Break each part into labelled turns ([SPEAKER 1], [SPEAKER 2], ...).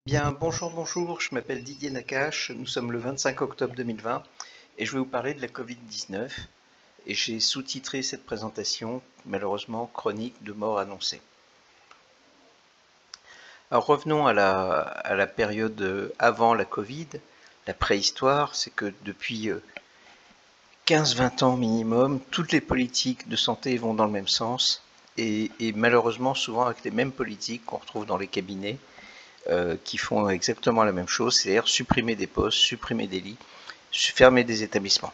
[SPEAKER 1] Bien, bonjour, je m'appelle Didier Nakache, nous sommes le 25 octobre 2020 et je vais vous parler de la Covid-19 et j'ai sous-titré cette présentation, malheureusement, chronique de mort annoncée. Alors revenons à la période avant la Covid, la préhistoire, c'est que depuis 15-20 ans minimum, toutes les politiques de santé vont dans le même sens et malheureusement souvent avec les mêmes politiques qu'on retrouve dans les cabinets qui font exactement la même chose, c'est-à-dire supprimer des postes, supprimer des lits, fermer des établissements.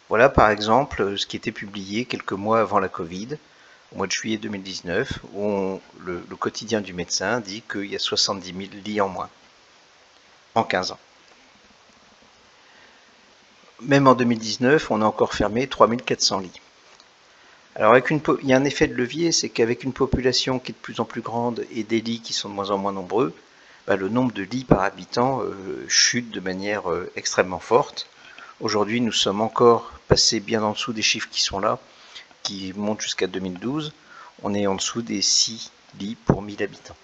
[SPEAKER 1] Voilà par exemple ce qui était publié quelques mois avant la Covid, au mois de juillet 2019, où le quotidien du médecin dit qu'il y a 70 000 lits en moins, en 15 ans. Même en 2019, on a encore fermé 3400 lits. Alors il y a un effet de levier, c'est qu'avec une population qui est de plus en plus grande et des lits qui sont de moins en moins nombreux, le nombre de lits par habitant chute de manière extrêmement forte. Aujourd'hui, nous sommes encore passés bien en dessous des chiffres qui sont là, qui montent jusqu'à 2012. On est en dessous des 6 lits pour 1000 habitants.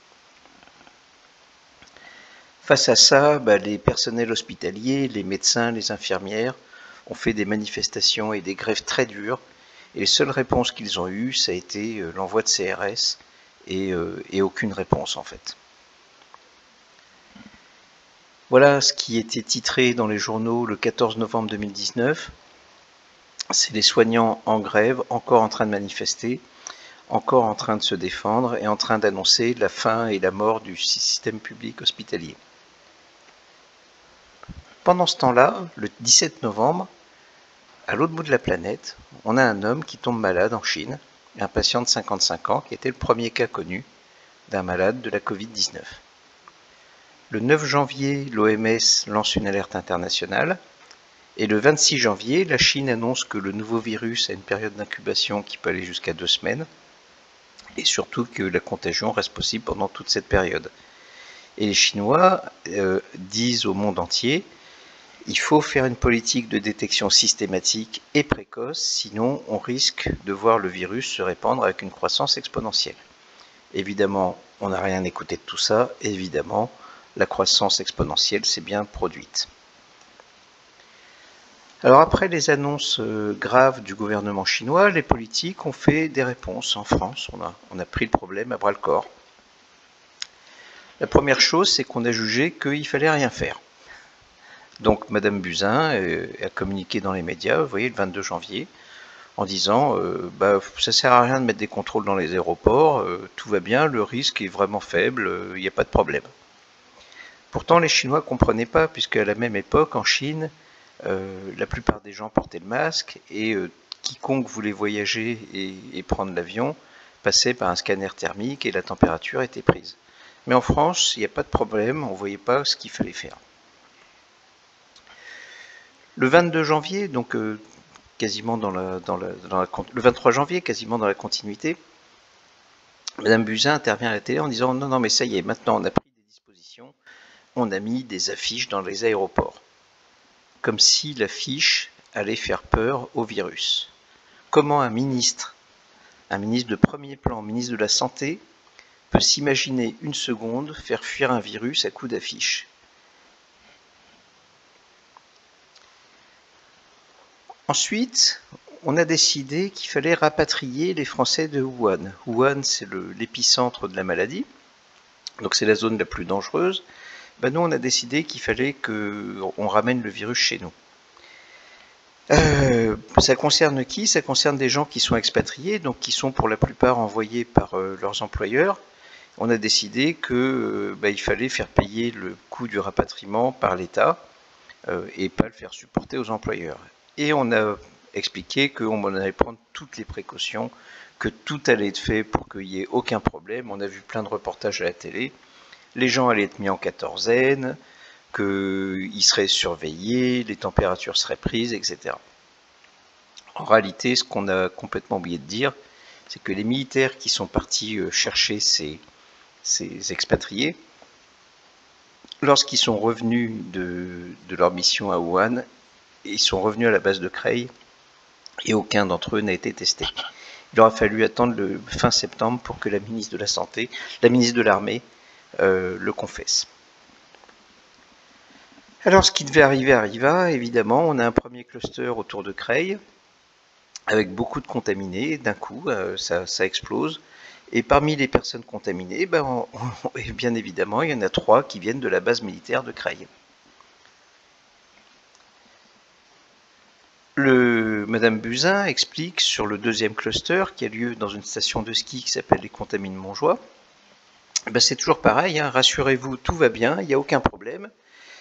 [SPEAKER 1] Face à ça, les personnels hospitaliers, les médecins, les infirmières ont fait des manifestations et des grèves très dures. Et les seules réponses qu'ils ont eues, ça a été l'envoi de CRS et aucune réponse en fait. Voilà ce qui était titré dans les journaux le 14 novembre 2019. C'est les soignants en grève, encore en train de manifester, encore en train de se défendre et en train d'annoncer la fin et la mort du système public hospitalier. Pendant ce temps-là, le 17 novembre, à l'autre bout de la planète, on a un homme qui tombe malade en Chine, un patient de 55 ans qui était le premier cas connu d'un malade de la Covid-19. Le 9 janvier, l'OMS lance une alerte internationale et le 26 janvier, la Chine annonce que le nouveau virus a une période d'incubation qui peut aller jusqu'à 2 semaines et surtout que la contagion reste possible pendant toute cette période. Et les Chinois disent au monde entier il faut faire une politique de détection systématique et précoce, sinon on risque de voir le virus se répandre avec une croissance exponentielle. Évidemment, on n'a rien écouté de tout ça, évidemment, la croissance exponentielle s'est bien produite. Alors après les annonces graves du gouvernement chinois, les politiques ont fait des réponses en France. On a pris le problème à bras-le-corps. La première chose, c'est qu'on a jugé qu'il fallait rien faire. Donc Madame Buzyn a communiqué dans les médias, vous voyez, le 22 janvier, en disant ça sert à rien de mettre des contrôles dans les aéroports, tout va bien, le risque est vraiment faible, il n'y a pas de problème. Pourtant, les Chinois ne comprenaient pas, puisqu'à la même époque, en Chine, la plupart des gens portaient le masque et quiconque voulait voyager et prendre l'avion passait par un scanner thermique et la température était prise. Mais en France, il n'y a pas de problème, on ne voyait pas ce qu'il fallait faire. Le 22 janvier, donc quasiment le 23 janvier, quasiment dans la continuité, Madame Buzyn intervient à la télé en disant non, mais ça y est, maintenant on a pris des dispositions, on a mis des affiches dans les aéroports. Comme si l'affiche allait faire peur au virus. Comment un ministre de premier plan, ministre de la Santé, peut s'imaginer une seconde faire fuir un virus à coups d'affiche? Ensuite, on a décidé qu'il fallait rapatrier les Français de Wuhan. Wuhan, c'est l'épicentre de la maladie, donc c'est la zone la plus dangereuse. Nous, on a décidé qu'il fallait qu'on ramène le virus chez nous. Ça concerne qui? Ça concerne des gens qui sont expatriés, donc qui sont pour la plupart envoyés par leurs employeurs. On a décidé qu'il fallait faire payer le coût du rapatriement par l'État et pas le faire supporter aux employeurs. Et on a expliqué qu'on allait prendre toutes les précautions, que tout allait être fait pour qu'il n'y ait aucun problème. On a vu plein de reportages à la télé. Les gens allaient être mis en quatorzaine, qu'ils seraient surveillés, les températures seraient prises, etc. En réalité, ce qu'on a complètement oublié de dire, c'est que les militaires qui sont partis chercher ces expatriés, lorsqu'ils sont revenus de leur mission à Wuhan, ils sont revenus à la base de Creil et aucun d'entre eux n'a été testé. Il aura fallu attendre le fin septembre pour que la ministre de la Santé, la ministre de l'Armée, le confesse. Alors ce qui devait arriver arriva, évidemment, on a un premier cluster autour de Creil, avec beaucoup de contaminés, d'un coup, ça explose. Et parmi les personnes contaminées, bien évidemment, il y en a 3 qui viennent de la base militaire de Creil. Madame Buzyn explique sur le deuxième cluster qui a lieu dans une station de ski qui s'appelle les Contamines Montjoie. C'est toujours pareil, hein, rassurez-vous, tout va bien, il n'y a aucun problème.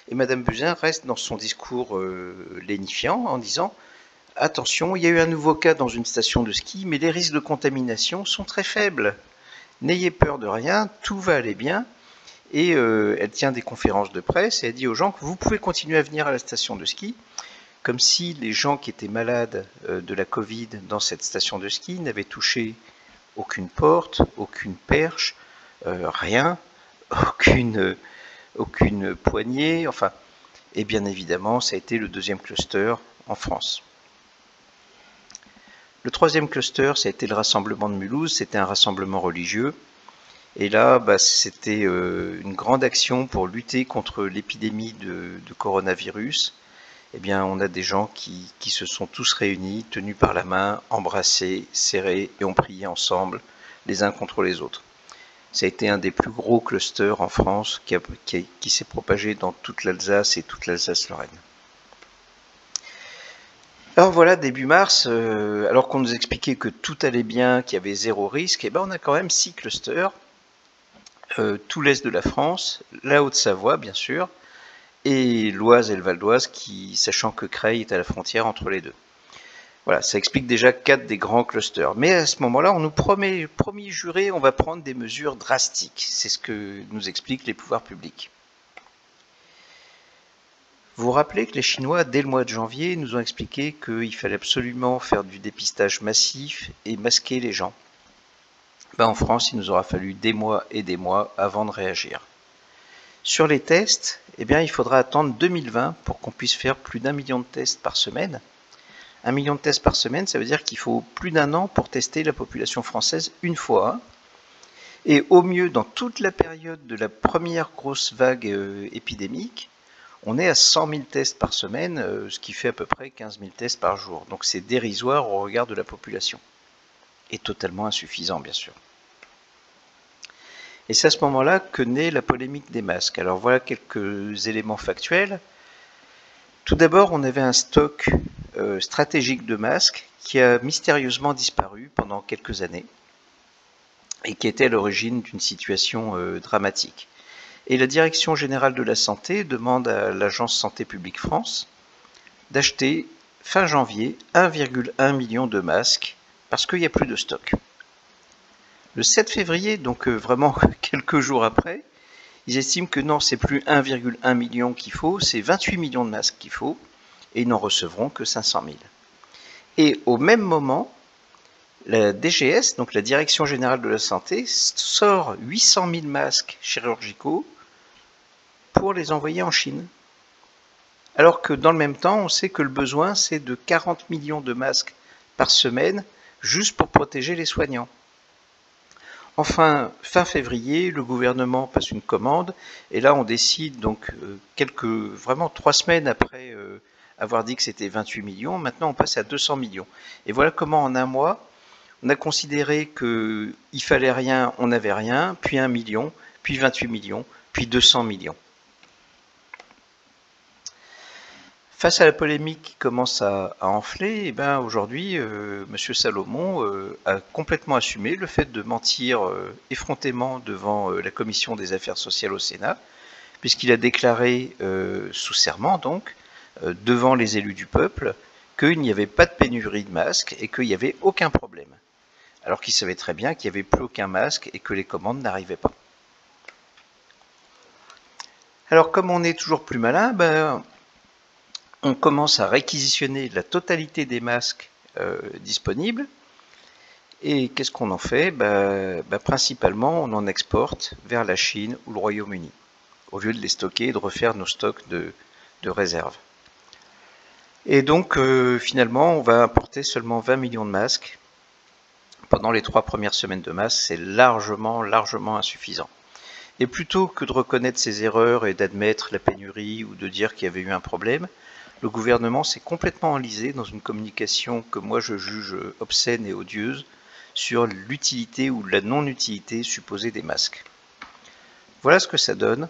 [SPEAKER 1] Et Madame Buzyn reste dans son discours lénifiant en disant « Attention, il y a eu un nouveau cas dans une station de ski, mais les risques de contamination sont très faibles. N'ayez peur de rien, tout va aller bien. » Et elle tient des conférences de presse et elle dit aux gens que vous pouvez continuer à venir à la station de ski, comme si les gens qui étaient malades de la Covid dans cette station de ski n'avaient touché aucune porte, aucune perche, rien, aucune poignée, enfin, et bien évidemment, ça a été le deuxième cluster en France. Le troisième cluster, ça a été le rassemblement de Mulhouse, c'était un rassemblement religieux, et là, c'était une grande action pour lutter contre l'épidémie de coronavirus. Eh bien, on a des gens qui se sont tous réunis, tenus par la main, embrassés, serrés, et ont prié ensemble, les uns contre les autres. Ça a été un des plus gros clusters en France qui s'est propagé dans toute l'Alsace et toute l'Alsace-Lorraine. Alors voilà, début mars, alors qu'on nous expliquait que tout allait bien, qu'il y avait 0 risque, on a quand même 6 clusters, tout l'est de la France, la Haute-Savoie bien sûr, et l'Oise et le Val d'Oise, sachant que Creil est à la frontière entre les deux. Voilà, ça explique déjà 4 des grands clusters. Mais à ce moment-là, on nous promet juré, on va prendre des mesures drastiques. C'est ce que nous expliquent les pouvoirs publics. Vous vous rappelez que les Chinois, dès le mois de janvier, nous ont expliqué qu'il fallait absolument faire du dépistage massif et masquer les gens. En France, il nous aura fallu des mois et des mois avant de réagir. Sur les tests, il faudra attendre 2020 pour qu'on puisse faire plus d'1 million de tests par semaine. 1 million de tests par semaine, ça veut dire qu'il faut plus d'1 an pour tester la population française une fois. Et au mieux, dans toute la période de la première grosse vague épidémique, on est à 100 000 tests par semaine, ce qui fait à peu près 15 000 tests par jour. Donc c'est dérisoire au regard de la population. Et totalement insuffisant, bien sûr. Et c'est à ce moment-là que naît la polémique des masques. Alors voilà quelques éléments factuels. Tout d'abord, on avait un stock stratégique de masques qui a mystérieusement disparu pendant quelques années et qui était à l'origine d'une situation dramatique. Et la Direction générale de la santé demande à l'Agence Santé publique France d'acheter fin janvier 1,1 million de masques parce qu'il n'y a plus de stock. Le 7 février, donc vraiment quelques jours après, ils estiment que non, c'est plus 1,1 million qu'il faut, c'est 28 millions de masques qu'il faut, et ils n'en recevront que 500 000. Et au même moment, la DGS, donc la Direction générale de la santé, sort 800 000 masques chirurgicaux pour les envoyer en Chine. Alors que dans le même temps, on sait que le besoin, c'est de 40 millions de masques par semaine, juste pour protéger les soignants. Enfin, fin février, le gouvernement passe une commande, et là on décide, donc vraiment 3 semaines après avoir dit que c'était 28 millions, maintenant on passe à 200 millions. Et voilà comment en un mois, on a considéré qu'il fallait rien, on n'avait rien, puis 1 million, puis 28 millions, puis 200 millions. Face à la polémique qui commence à enfler, aujourd'hui, M. Salomon a complètement assumé le fait de mentir effrontément devant la Commission des affaires sociales au Sénat, puisqu'il a déclaré sous serment, donc, devant les élus du peuple, qu'il n'y avait pas de pénurie de masques et qu'il n'y avait aucun problème. Alors qu'il savait très bien qu'il n'y avait plus aucun masque et que les commandes n'arrivaient pas. Alors comme on est toujours plus malin, on commence à réquisitionner la totalité des masques disponibles. Et qu'est-ce qu'on en fait? Principalement, on en exporte vers la Chine ou le Royaume-Uni, au lieu de les stocker et de refaire nos stocks de réserve. Et donc, finalement, on va importer seulement 20 millions de masques. Pendant les 3 premières semaines de masques, c'est largement insuffisant. Et plutôt que de reconnaître ses erreurs et d'admettre la pénurie ou de dire qu'il y avait eu un problème, le gouvernement s'est complètement enlisé dans une communication que moi je juge obscène et odieuse sur l'utilité ou la non-utilité supposée des masques. Voilà ce que ça donne.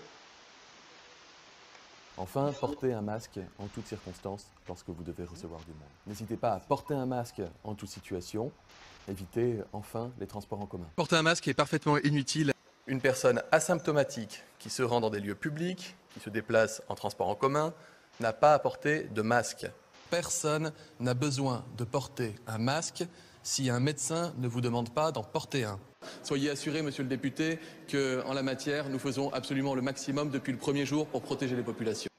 [SPEAKER 2] Enfin, portez un masque en toutes circonstances lorsque vous devez recevoir du monde. N'hésitez pas à porter un masque en toute situation. Évitez enfin les transports en commun.
[SPEAKER 3] Porter un masque est parfaitement inutile.
[SPEAKER 2] Une personne asymptomatique qui se rend dans des lieux publics, qui se déplace en transport en commun, n'a pas à porter de masque.
[SPEAKER 3] Personne n'a besoin de porter un masque si un médecin ne vous demande pas d'en porter un. Soyez assuré, monsieur le député, qu'en la matière, nous faisons absolument le maximum depuis le premier jour pour protéger les populations.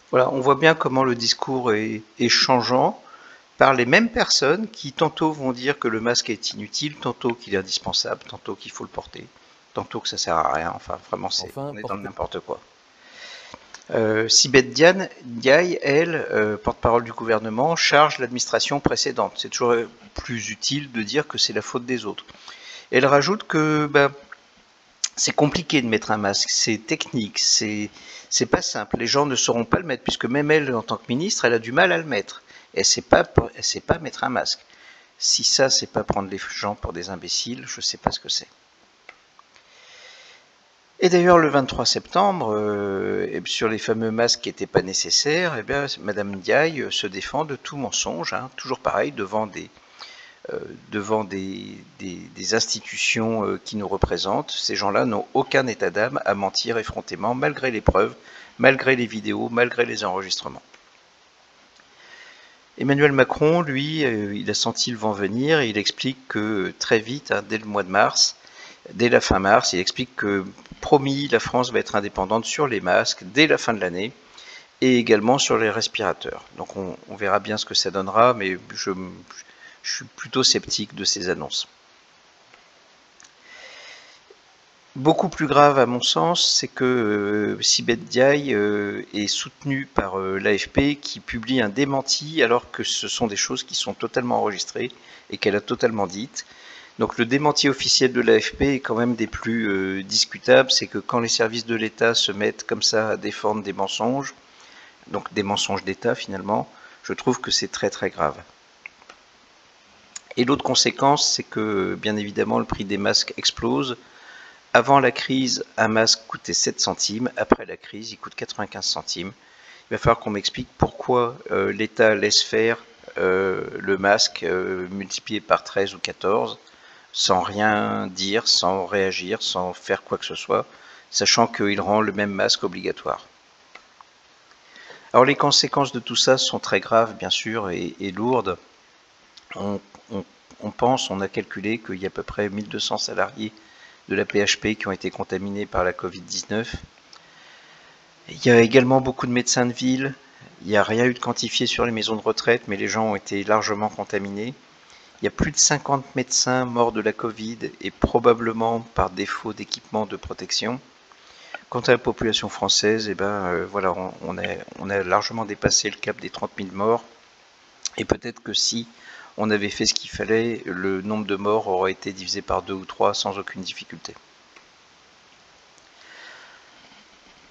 [SPEAKER 1] Voilà, on voit bien comment le discours est changeant par les mêmes personnes qui tantôt vont dire que le masque est inutile, tantôt qu'il est indispensable, tantôt qu'il faut le porter, tantôt que ça sert à rien. Enfin, vraiment, on est dans le n'importe quoi. Sibeth Ndiaye, elle, porte-parole du gouvernement, charge l'administration précédente. C'est toujours plus utile de dire que c'est la faute des autres. Elle rajoute que c'est compliqué de mettre un masque, c'est technique, c'est pas simple. Les gens ne sauront pas le mettre, puisque même elle, en tant que ministre, elle a du mal à le mettre. Elle sait pas mettre un masque. Si ça, c'est pas prendre les gens pour des imbéciles, je sais pas ce que c'est. Et d'ailleurs, le 23 septembre, sur les fameux masques qui n'étaient pas nécessaires, eh bien, Madame Ndiaye se défend de tout mensonge, hein, toujours pareil, devant des institutions qui nous représentent. Ces gens-là n'ont aucun état d'âme à mentir effrontément, malgré les preuves, malgré les vidéos, malgré les enregistrements. Emmanuel Macron, lui, il a senti le vent venir et il explique que très vite, hein, dès le mois de mars, dès la fin mars, il explique que, promis, la France va être indépendante sur les masques dès la fin de l'année et également sur les respirateurs. Donc on verra bien ce que ça donnera, mais je suis plutôt sceptique de ces annonces. Beaucoup plus grave à mon sens, c'est que Sibeth Ndiaye est soutenue par l'AFP qui publie un démenti alors que ce sont des choses qui sont totalement enregistrées et qu'elle a totalement dites. Donc le démenti officiel de l'AFP est quand même des plus discutables, c'est que quand les services de l'État se mettent comme ça à défendre des mensonges, donc des mensonges d'État finalement, je trouve que c'est très très grave. Et l'autre conséquence, c'est que bien évidemment le prix des masques explose. Avant la crise, un masque coûtait 7 centimes, après la crise, il coûte 95 centimes. Il va falloir qu'on m'explique pourquoi l'État laisse faire le masque multiplié par 13 ou 14, sans rien dire, sans réagir, sans faire quoi que ce soit, sachant qu'il rend le même masque obligatoire. Alors les conséquences de tout ça sont très graves, bien sûr, et lourdes. On a calculé qu'il y a à peu près 1200 salariés de la PHP qui ont été contaminés par la Covid-19. Il y a également beaucoup de médecins de ville. Il n'y a rien eu de quantifié sur les maisons de retraite, mais les gens ont été largement contaminés. Il y a plus de 50 médecins morts de la Covid et probablement par défaut d'équipement de protection. Quant à la population française, voilà, on a largement dépassé le cap des 30 000 morts. Et peut-être que si on avait fait ce qu'il fallait, le nombre de morts aurait été divisé par 2 ou 3 sans aucune difficulté.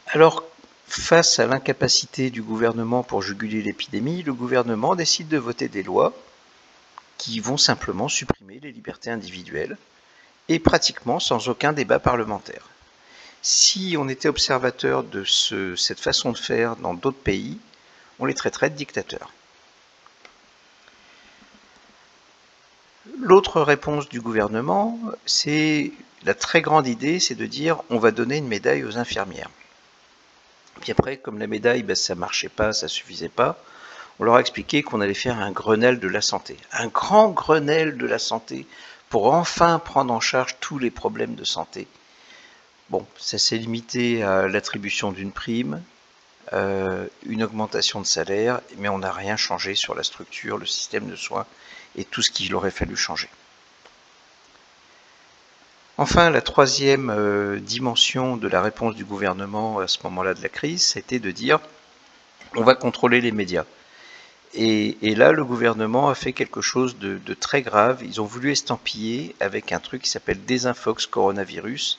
[SPEAKER 1] Alors, face à l'incapacité du gouvernement pour juguler l'épidémie, le gouvernement décide de voter des lois qui vont simplement supprimer les libertés individuelles et pratiquement sans aucun débat parlementaire. Si on était observateur de cette façon de faire dans d'autres pays, on les traiterait de dictateurs. L'autre réponse du gouvernement, c'est la très grande idée, c'est de dire on va donner une médaille aux infirmières. Puis après, comme la médaille, ça ne marchait pas, ça ne suffisait pas, on leur a expliqué qu'on allait faire un Grenelle de la santé. Un grand Grenelle de la santé pour enfin prendre en charge tous les problèmes de santé. Bon, ça s'est limité à l'attribution d'une prime, une augmentation de salaire, mais on n'a rien changé sur la structure, le système de soins et tout ce qu'il aurait fallu changer. Enfin, la troisième dimension de la réponse du gouvernement à ce moment-là de la crise, c'était de dire on va contrôler les médias. Et là, le gouvernement a fait quelque chose de très grave. Ils ont voulu estampiller avec un truc qui s'appelle Désinfox Coronavirus.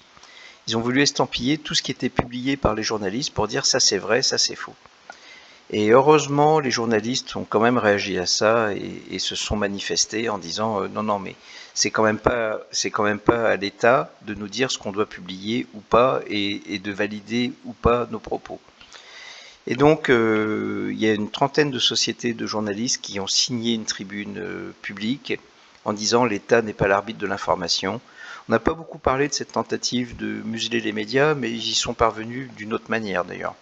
[SPEAKER 1] ils ont voulu estampiller tout ce qui était publié par les journalistes pour dire ça c'est vrai, ça c'est faux. Et heureusement, les journalistes ont quand même réagi à ça et se sont manifestés en disant non, non, mais c'est quand même pas à l'État de nous dire ce qu'on doit publier ou pas et de valider ou pas nos propos. Et donc, il y a une trentaine de sociétés de journalistes qui ont signé une tribune publique en disant l'État n'est pas l'arbitre de l'information. On n'a pas beaucoup parlé de cette tentative de museler les médias, mais ils y sont parvenus d'une autre manière d'ailleurs.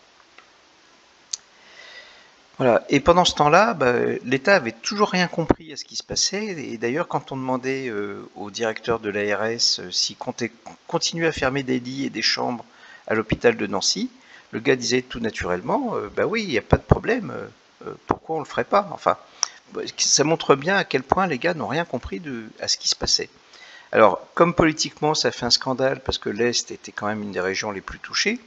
[SPEAKER 1] Voilà. Et pendant ce temps-là, l'État avait toujours rien compris à ce qui se passait. Et d'ailleurs, quand on demandait au directeur de l'ARS s'il comptait continuer à fermer des lits et des chambres à l'hôpital de Nancy, le gars disait tout naturellement, oui, il n'y a pas de problème, pourquoi on le ferait pas? Enfin, ça montre bien à quel point les gars n'ont rien compris à ce qui se passait. Alors, comme politiquement, ça fait un scandale parce que l'Est était quand même une des régions les plus touchées,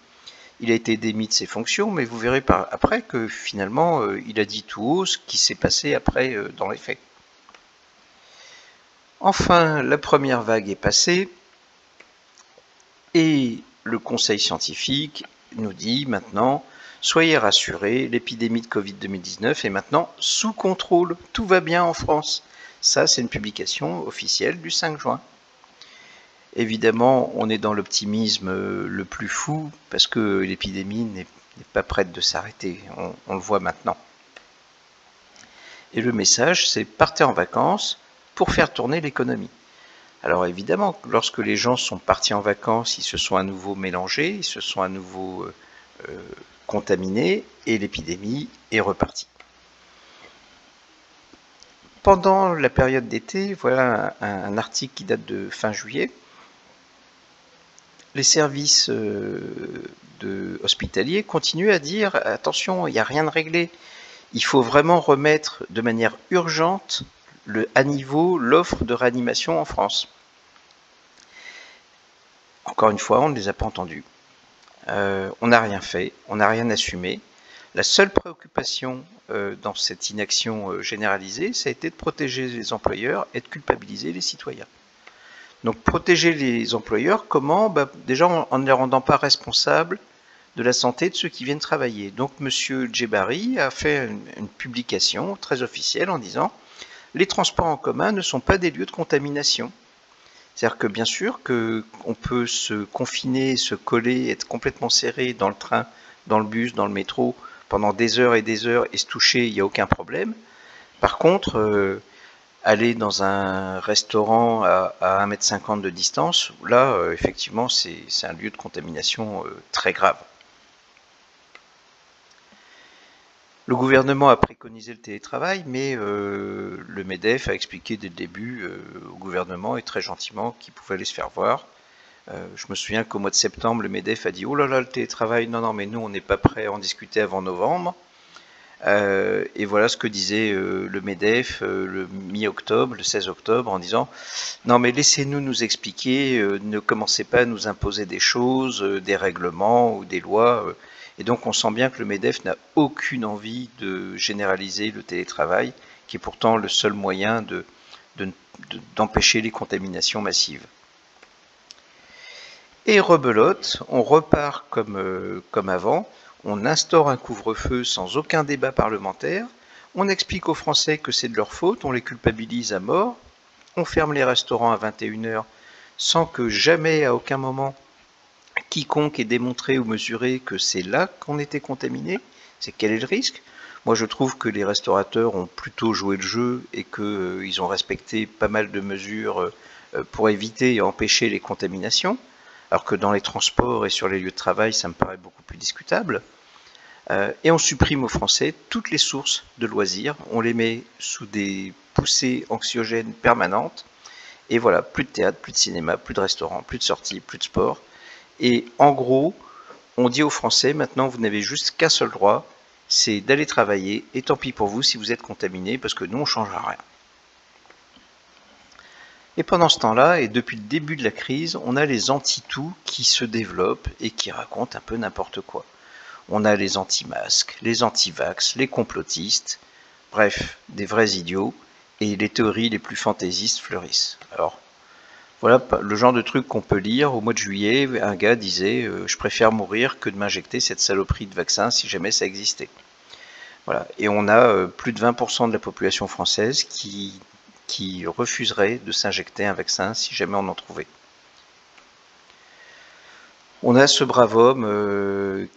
[SPEAKER 1] il a été démis de ses fonctions, mais vous verrez après que finalement, il a dit tout haut ce qui s'est passé après dans les faits. Enfin, la première vague est passée et le conseil scientifique nous dit maintenant, soyez rassurés, l'épidémie de Covid 2019 est maintenant sous contrôle, tout va bien en France. Ça, c'est une publication officielle du 5 juin. Évidemment, on est dans l'optimisme le plus fou parce que l'épidémie n'est pas prête de s'arrêter, on le voit maintenant. Et le message, c'est partez en vacances pour faire tourner l'économie. Alors évidemment, lorsque les gens sont partis en vacances, ils se sont à nouveau mélangés, ils se sont à nouveau contaminés et l'épidémie est repartie. Pendant la période d'été, voilà un article qui date de fin juillet. Les services hospitaliers continuent à dire attention, il n'y a rien de réglé. Il faut vraiment remettre de manière urgente à niveau l'offre de réanimation en France. Encore une fois, on ne les a pas entendus. On n'a rien fait, on n'a rien assumé. La seule préoccupation dans cette inaction généralisée, ça a été de protéger les employeurs et de culpabiliser les citoyens. Donc protéger les employeurs, comment? Déjà en ne les rendant pas responsables de la santé de ceux qui viennent travailler. Donc M. Djebari a fait une publication très officielle en disant « Les transports en commun ne sont pas des lieux de contamination ». C'est-à-dire que bien sûr qu'on peut se confiner, se coller, être complètement serré dans le train, dans le bus, dans le métro, pendant des heures et se toucher, il n'y a aucun problème. Par contre, aller dans un restaurant à 1,50 m de distance, là, effectivement, c'est un lieu de contamination très grave. Le gouvernement a préconisé le télétravail, mais le MEDEF a expliqué dès le début au gouvernement, et très gentiment, qu'il pouvait aller se faire voir. Je me souviens qu'au mois de septembre, le MEDEF a dit « Oh là là, le télétravail, non, non, mais nous, on n'est pas prêt à en discuter avant novembre ». Et voilà ce que disait le MEDEF le mi-octobre, le 16 octobre, en disant « Non, mais laissez-nous nous expliquer, ne commencez pas à nous imposer des choses, des règlements ou des lois. » Et donc on sent bien que le MEDEF n'a aucune envie de généraliser le télétravail, qui est pourtant le seul moyen d'empêcher les contaminations massives. Et rebelote, on repart comme avant, on instaure un couvre-feu sans aucun débat parlementaire, on explique aux Français que c'est de leur faute, on les culpabilise à mort, on ferme les restaurants à 21 h sans que jamais, à aucun moment, quiconque ait démontré ou mesuré que c'est là qu'on était contaminé. C'est quel est le risque? Moi je trouve que les restaurateurs ont plutôt joué le jeu et qu'ils ont respecté pas mal de mesures pour éviter et empêcher les contaminations, alors que dans les transports et sur les lieux de travail ça me paraît beaucoup plus discutable. Et on supprime aux Français toutes les sources de loisirs, on les met sous des poussées anxiogènes permanentes, et voilà, plus de théâtre, plus de cinéma, plus de restaurants, plus de sorties, plus de sport. Et en gros, on dit aux Français, maintenant vous n'avez juste qu'un seul droit, c'est d'aller travailler, et tant pis pour vous si vous êtes contaminé, parce que nous on ne changera rien. Et pendant ce temps-là, et depuis le début de la crise, on a les anti-tout qui se développent et qui racontent un peu n'importe quoi. On a les anti-masques, les anti-vax, les complotistes, bref, des vrais idiots, et les théories les plus fantaisistes fleurissent. Alors, Voilà le genre de truc qu'on peut lire. Au mois de juillet, un gars disait je préfère mourir que de m'injecter cette saloperie de vaccin si jamais ça existait. Voilà. Et on a plus de 20% de la population française qui refuserait de s'injecter un vaccin si jamais on en trouvait. On a ce brave homme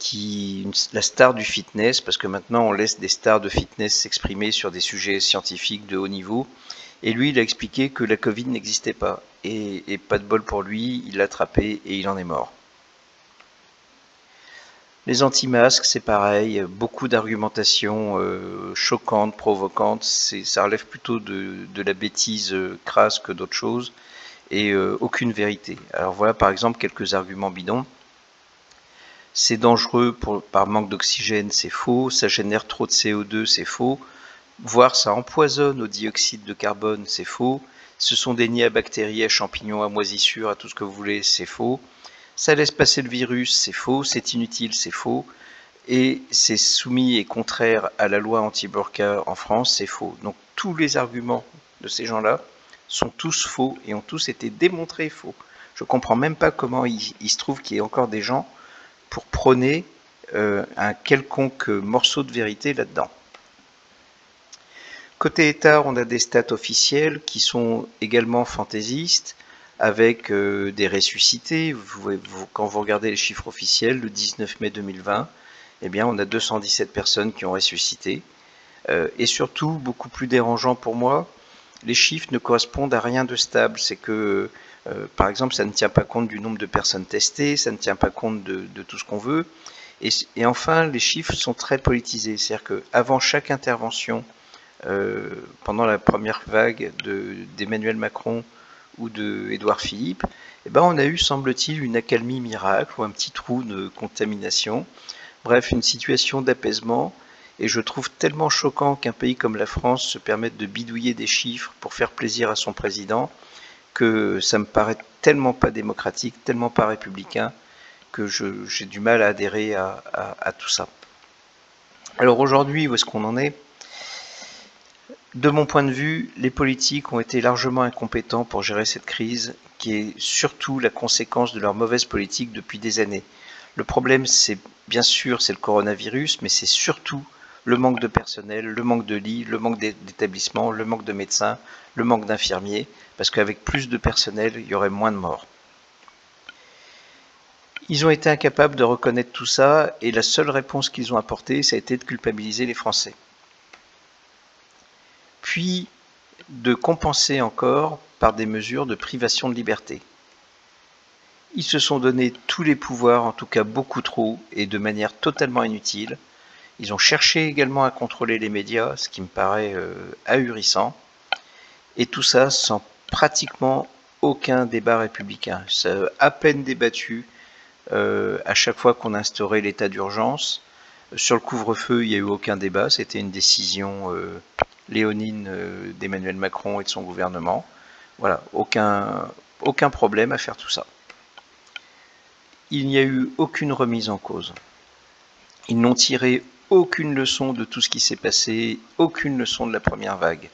[SPEAKER 1] la star du fitness, parce que maintenant on laisse des stars de fitness s'exprimer sur des sujets scientifiques de haut niveau, et lui il a expliqué que la Covid n'existait pas, et pas de bol pour lui, il l'a attrapé et il en est mort. Les anti-masques, c'est pareil, beaucoup d'argumentations choquantes, provocantes, ça relève plutôt de la bêtise crasse que d'autre chose, et aucune vérité. Alors voilà par exemple quelques arguments bidons. C'est dangereux par manque d'oxygène, c'est faux, ça génère trop de CO2, c'est faux, voire ça empoisonne au dioxyde de carbone, c'est faux, ce sont des nids à bactéries, à champignons, à moisissures, à tout ce que vous voulez, c'est faux, ça laisse passer le virus, c'est faux, c'est inutile, c'est faux, et c'est soumis et contraire à la loi anti-burqa en France, c'est faux. Donc tous les arguments de ces gens-là sont tous faux et ont tous été démontrés faux. Je ne comprends même pas comment il se trouve qu'il y ait encore des gens pour prôner un quelconque morceau de vérité là-dedans. Côté État, on a des stats officielles qui sont également fantaisistes, avec des ressuscités. Quand vous regardez les chiffres officiels, le 19 mai 2020, eh bien, on a 217 personnes qui ont ressuscité. Et surtout, beaucoup plus dérangeant pour moi, les chiffres ne correspondent à rien de stable. C'est que, par exemple, ça ne tient pas compte du nombre de personnes testées, ça ne tient pas compte de tout ce qu'on veut. Et enfin, les chiffres sont très politisés. C'est-à-dire qu'avant chaque intervention, pendant la première vague d'Emmanuel Macron ou d'Édouard Philippe, eh ben, on a eu, semble-t-il, une accalmie miracle ou un petit trou de contamination. Bref, une situation d'apaisement. Et je trouve tellement choquant qu'un pays comme la France se permette de bidouiller des chiffres pour faire plaisir à son président que ça me paraît tellement pas démocratique, tellement pas républicain, que j'ai du mal à adhérer à tout ça. Alors aujourd'hui, où est-ce qu'on en est ? De mon point de vue, les politiques ont été largement incompétents pour gérer cette crise, qui est surtout la conséquence de leur mauvaise politique depuis des années. Le problème, c'est bien sûr, c'est le coronavirus, mais c'est surtout le manque de personnel, le manque de lits, le manque d'établissements, le manque de médecins, le manque d'infirmiers, parce qu'avec plus de personnel, il y aurait moins de morts. Ils ont été incapables de reconnaître tout ça, et la seule réponse qu'ils ont apportée, ça a été de culpabiliser les Français. Puis de compenser encore par des mesures de privation de liberté. Ils se sont donné tous les pouvoirs, en tout cas beaucoup trop, et de manière totalement inutile. Ils ont cherché également à contrôler les médias, ce qui me paraît ahurissant, et tout ça sans pratiquement aucun débat républicain. Ça a à peine débattu à chaque fois qu'on a instauré l'état d'urgence. Sur le couvre-feu, il n'y a eu aucun débat, c'était une décision léonine d'Emmanuel Macron et de son gouvernement. Voilà, aucun problème à faire tout ça. Il n'y a eu aucune remise en cause. Ils n'ont tiré aucune leçon de tout ce qui s'est passé, aucune leçon de la première vague.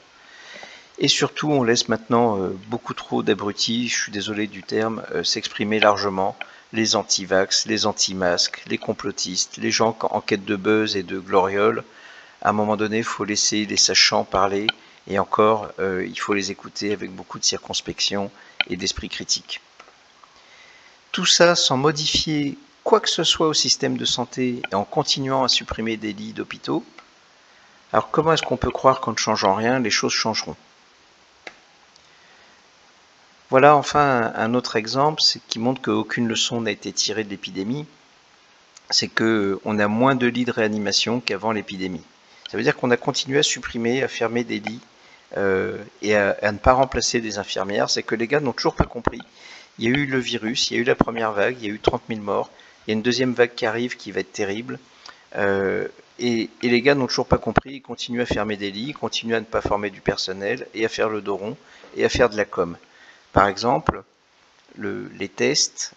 [SPEAKER 1] Et surtout, on laisse maintenant beaucoup trop d'abrutis, je suis désolé du terme, s'exprimer largement. Les anti-vax, les anti-masques, les complotistes, les gens en quête de buzz et de gloriole. À un moment donné, il faut laisser les sachants parler, et encore, il faut les écouter avec beaucoup de circonspection et d'esprit critique. Tout ça sans modifier quoi que ce soit au système de santé et en continuant à supprimer des lits d'hôpitaux. Alors comment est-ce qu'on peut croire qu'en ne changeant rien, les choses changeront ? Voilà enfin un autre exemple qui montre qu'aucune leçon n'a été tirée de l'épidémie. C'est qu'on a moins de lits de réanimation qu'avant l'épidémie. Ça veut dire qu'on a continué à supprimer, à fermer des lits et à ne pas remplacer des infirmières. C'est que les gars n'ont toujours pas compris. Il y a eu le virus, il y a eu la première vague, il y a eu 30 000 morts. Il y a une deuxième vague qui arrive qui va être terrible. Et les gars n'ont toujours pas compris. Ils continuent à fermer des lits, ils continuent à ne pas former du personnel et à faire le dos rond et à faire de la com. Par exemple, les tests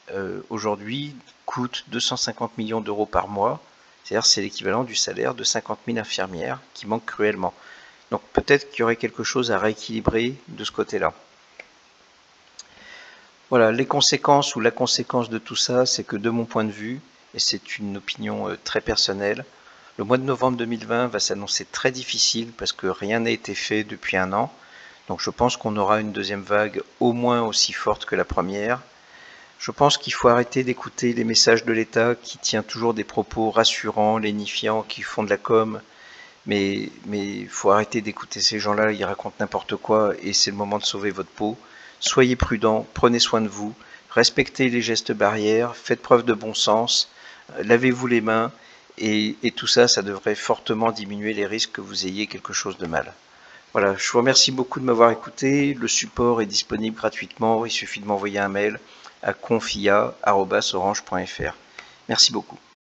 [SPEAKER 1] aujourd'hui coûtent 250 millions d'euros par mois. C'est-à-dire c'est l'équivalent du salaire de 50 000 infirmières qui manquent cruellement. Donc peut-être qu'il y aurait quelque chose à rééquilibrer de ce côté-là. Voilà, les conséquences ou la conséquence de tout ça, c'est que de mon point de vue, et c'est une opinion très personnelle, le mois de novembre 2020 va s'annoncer très difficile parce que rien n'a été fait depuis un an. Donc je pense qu'on aura une deuxième vague au moins aussi forte que la première. Je pense qu'il faut arrêter d'écouter les messages de l'État qui tient toujours des propos rassurants, lénifiants, qui font de la com. Mais il faut arrêter d'écouter ces gens-là, ils racontent n'importe quoi et c'est le moment de sauver votre peau. Soyez prudents, prenez soin de vous, respectez les gestes barrières, faites preuve de bon sens, lavez-vous les mains et tout ça, ça devrait fortement diminuer les risques que vous ayez quelque chose de mal. Voilà, je vous remercie beaucoup de m'avoir écouté. Le support est disponible gratuitement. Il suffit de m'envoyer un mail à confia@orange.fr. Merci beaucoup.